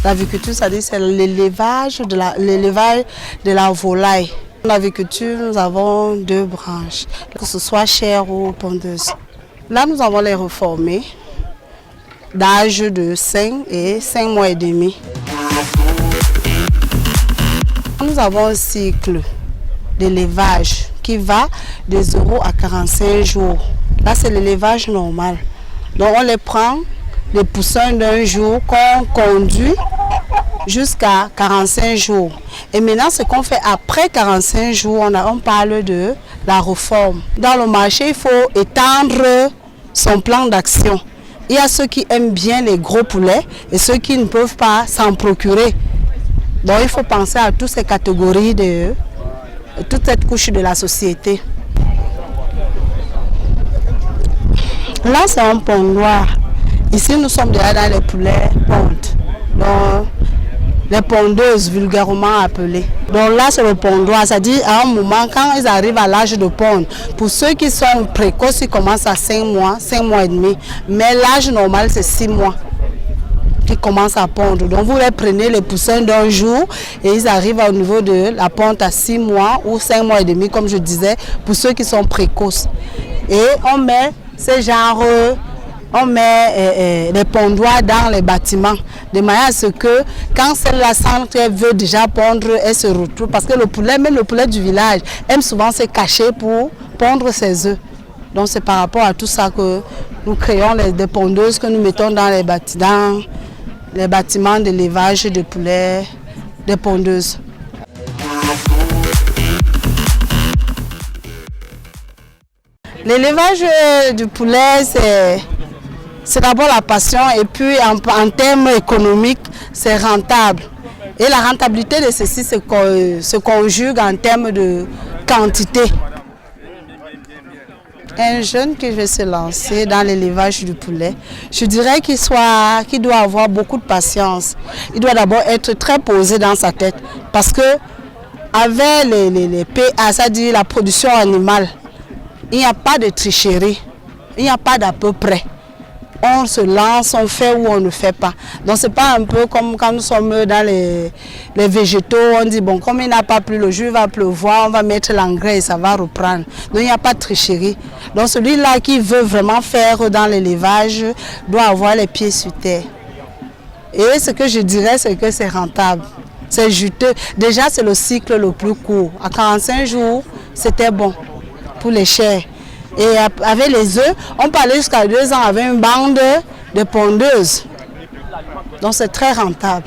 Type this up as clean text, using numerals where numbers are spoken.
L'aviculture, c'est l'élevage de la volaille. En aviculture, nous avons deux branches, que ce soit chair ou pondeuse. Là, nous avons les reformés d'âge de 5 et 5 mois et demi. Nous avons un cycle d'élevage qui va de 0 à 45 jours. Là, c'est l'élevage normal. Donc, on les prend, les poussins d'un jour qu'on conduit jusqu'à 45 jours. Et maintenant, ce qu'on fait après 45 jours, on parle de la réforme. Dans le marché, il faut étendre son plan d'action. Il y a ceux qui aiment bien les gros poulets et ceux qui ne peuvent pas s'en procurer. Donc, il faut penser à toutes ces catégories, toute cette couche de la société. Là, c'est un pondoir. Ici, nous sommes déjà dans les poulets pontes. Donc, les pondeuses vulgairement appelées. Donc là, c'est le pondoir, c'est-à-dire à un moment, quand ils arrivent à l'âge de pondre, pour ceux qui sont précoces, ils commencent à 5 mois et demi. Mais l'âge normal, c'est 6 mois qui commencent à pondre. Donc vous les prenez les poussins d'un jour et ils arrivent au niveau de la ponte à 6 mois ou 5 mois et demi, comme je disais, pour ceux qui sont précoces. Et on met ces genres... On met les pondoirs dans les bâtiments, de manière à ce que quand celle-là sent qu'elle veut déjà pondre, elle se retrouve. Parce que le poulet, même le poulet du village, aime souvent se cacher pour pondre ses œufs. Donc c'est par rapport à tout ça que nous créons des pondeuses que nous mettons dans les bâtiments d'élevage de poulets, des pondeuses. L'élevage du poulet, c'est d'abord la passion et puis en termes économiques, c'est rentable. Et la rentabilité de ceci se conjugue en termes de quantité. Un jeune qui veut se lancer dans l'élevage du poulet, je dirais qu'il doit avoir beaucoup de patience. Il doit d'abord être très posé dans sa tête parce que avec les PA, c'est-à-dire la production animale, il n'y a pas de tricherie, il n'y a pas d'à peu près. On se lance, on fait ou on ne fait pas. Donc c'est pas un peu comme quand nous sommes dans les végétaux, on dit bon, comme il n'a pas plu, le jour va pleuvoir, on va mettre l'engrais et ça va reprendre. Donc il n'y a pas de tricherie. Donc celui-là qui veut vraiment faire dans l'élevage doit avoir les pieds sur terre. Et ce que je dirais, c'est que c'est rentable. C'est juteux. Déjà, c'est le cycle le plus court. À 45 jours, c'était bon pour les chairs. Et avec les œufs, on parlait jusqu'à 2 ans avec une bande de pondeuses. Donc c'est très rentable.